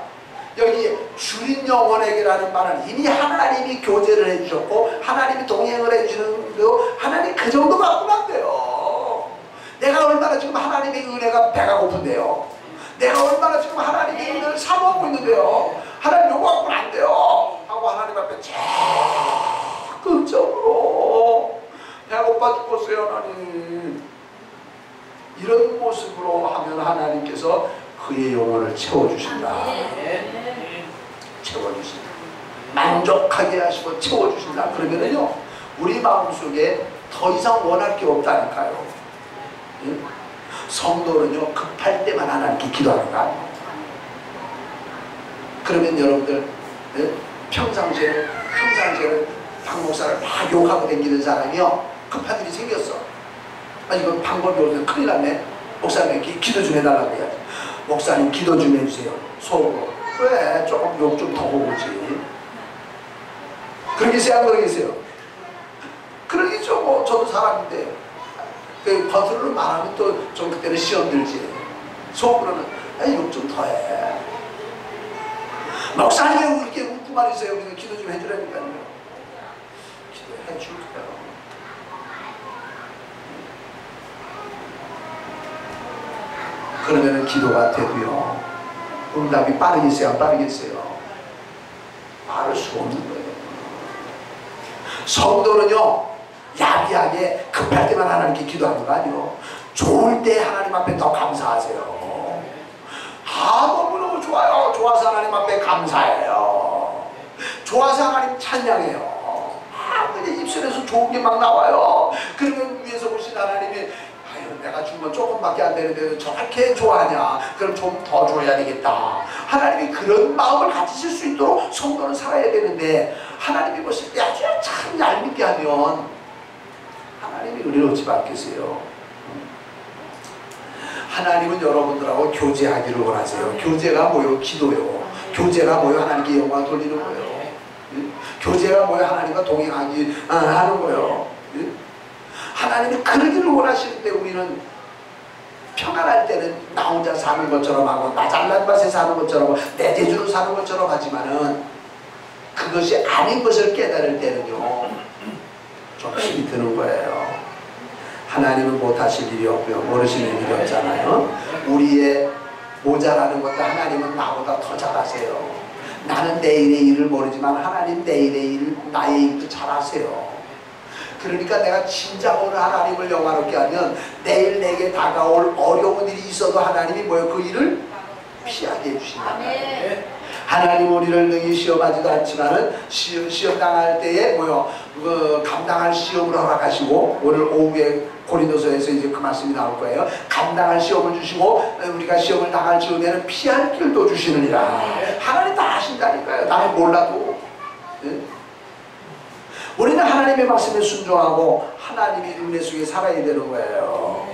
여기 주린 영혼에게라는 말은 이미 하나님이 교제를 해주셨고 하나님이 동행을 해주는 거, 하나님 그 정도 갖고는 안 돼요. 내가 얼마나 지금 하나님의 은혜가 배가 고픈데요. 내가 얼마나 지금 하나님의 은혜를 사모하고 있는데요. 하나님 요거 갖고는 안 돼요 하고 하나님 앞에 적극적으로 배고파 죽겠어요 하나님, 이런 모습으로 하면 하나님께서 그의 영혼을 채워주신다. 채워주신다. 만족하게 하시고 채워주신다. 그러면은요, 우리 마음속에 더 이상 원할 게 없다니까요. 응? 성도는요, 급할 때만 하나님께 기도하는 거 아니에요. 그러면 여러분들, 응? 평상시에 박 목사를 막 욕하고 다니는 사람이요, 급한 일이 생겼어. 아니, 이거 방법이 없어서 큰일 났네. 목사님 기도 좀 해달라고 해야지. 목사님 기도 좀 해주세요. 속으로. 왜? 조금 욕 좀 더 오지. 그러겠어요? 안 그러겠어요? 그러겠죠. 뭐 저도 사람인데 그 겉으로는 말하면 또 좀 그때는 시험 들지. 속으로는 욕 좀 더 해. 목사님 왜 이렇게 웃고만 있어요? 우리가 기도 좀 해주라니까요. 기도해 줄까요? 그러면은 기도가 돼도요, 응답이 빠르겠어요? 안 빠르겠어요? 빠를 수 없는 거예요. 성도는요, 야비하게 급할 때만 하나님께 기도하는 거 아니에요. 좋을 때 하나님 앞에 더 감사하세요. 너무너무 좋아요. 좋아서 하나님 앞에 감사해요. 좋아서 하나님 찬양해요. 그냥 입술에서 좋은 게 막 나와요. 그러면 위에서 보신 하나님이 내가 준 건 조금밖에 안 되는데 저렇게 좋아하냐? 그럼 좀 더 줘야 되겠다. 하나님이 그런 마음을 가지실 수 있도록 성도는 살아야 되는데, 하나님이 보실 때 아주 참 얄밉게 하면 하나님이 은혜를 어찌 받겠어요? 하나님은 여러분들하고 교제하기를 원하세요. 교제가 뭐요? 기도요. 교제가 뭐요? 하나님께 영광 돌리는 거예요. 교제가 뭐요? 하나님과 동행하기 하는 거예요. 하나님이 그러기를 원하시는데, 우리는 평안할 때는 나 혼자 사는 것처럼 하고, 나 잘난 맛에 사는 것처럼 하고, 내 재주로 사는 것처럼 하지만은, 그것이 아닌 것을 깨달을 때는요, 좀 힘이 드는 거예요. 하나님은 못하실 일이 없고요, 모르시는 일이 없잖아요. 우리의 모자라는 것도 하나님은 나보다 더 잘하세요. 나는 내일의 일을 모르지만 하나님 내일의 일, 나의 일도 잘하세요. 그러니까 내가 진짜 오늘 하나님을 영화롭게 하면 내일 내게 다가올 어려운 일이 있어도 하나님이 뭐예요? 그 일을 피하게 해주신다. 하나님 우리를 능히 시험하지도 않지만은 시험 당할 때에 뭐요? 감당할 시험을 허락하시고, 오늘 오후에 고린도서에서 이제 그 말씀이 나올 거예요. 감당할 시험을 주시고, 우리가 시험을 당할 즈음에는 피할 길도 주시느니라. 하나님 다 하신다니까요. 나는 몰라도. 우리는 하나님의 말씀에 순종하고 하나님의 은혜 속에 살아야 되는 거예요.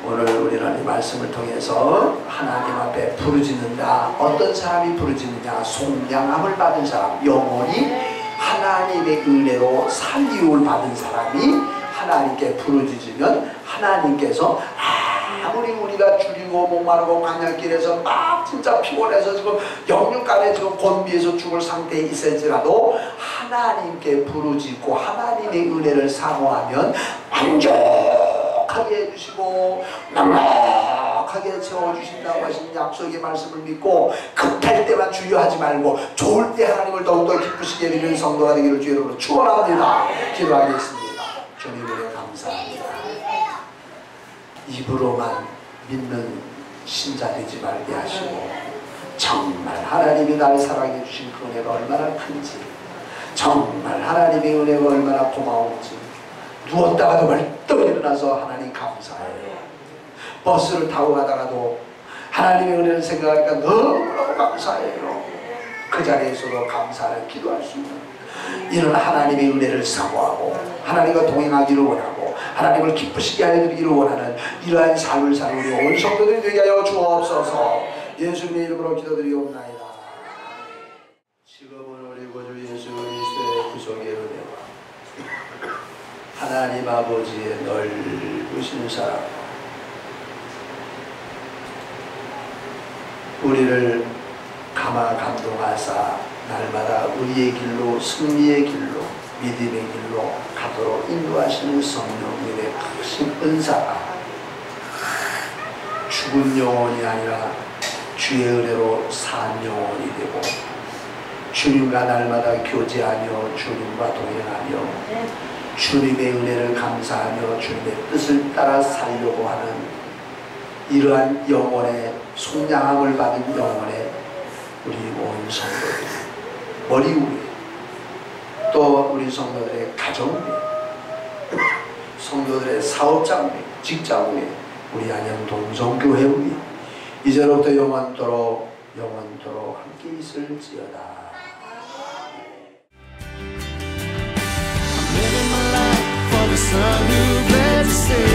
오늘 우리는 이 말씀을 통해서 하나님 앞에 부르짖는다. 어떤 사람이 부르짖느냐? 속량함을 받은 사람, 영원히 하나님의 은혜로 살리움을 받은 사람이 하나님께 부르짖으면 하나님께서 아무리 우리가 줄이고 목마르고 광야길에서 막 진짜 피곤해서 지금 영육간에 지금 곤비에서 죽을 상태에 있을지라도 하나님께 부르짖고 하나님의 은혜를 사모하면 만족하게 해주시고 넉넉하게 채워주신다고 하신 약속의 말씀을 믿고, 급할 때만 주의하지 말고 좋을 때 하나님을 더욱더 기쁘시게 해드리는 성도가 되기를 주의 이름으로 축원합니다. 기도하겠습니다. 주님 은혜 감사합니다. 입으로만 믿는 신자 되지 말게 하시고, 정말 하나님이 나를 사랑해 주신 그 은혜가 얼마나 큰지, 정말 하나님의 은혜가 얼마나 고마운지, 누웠다가도 벌떡 일어나서 하나님 감사해요. 버스를 타고 가다가도 하나님의 은혜를 생각하니까 너무너무 감사해요. 그 자리에서도 감사를 기도할 수 있는 이런 하나님의 은혜를 사모하고 하나님과 동행하기를 원하고 하나님을 기쁘시게 하여드리기를 원하는 이러한 삶을 사는 우리 온 성도들이 되게 하여 주옵소서. 예수님의 이름으로 기도드리옵나이다. 지금은 우리 구주 예수 그리스도의 구속의 은혜와 하나님 아버지의 넓으신 사랑, 우리를 감화 감동하사 날마다 의의 길로, 승리의 길로, 믿음의 길로 가도록 인도하시는 성령님의 크신 은사가 죽은 영혼이 아니라 주의 은혜로 산 영혼이 되고, 주님과 날마다 교제하며 주님과 동행하며 주님의 은혜를 감사하며 주님의 뜻을 따라 살려고 하는 이러한 영혼의 속량함을 받은 영혼의 우리 온 성도들 머리 위에 또 우리 성도들의 가정 위에 성도들의 사업장 위에 직장 위에 우리 안양 동정교회 위에 이제로부터 영원토록 함께 있을지어다. Living my life for the son who bled to save.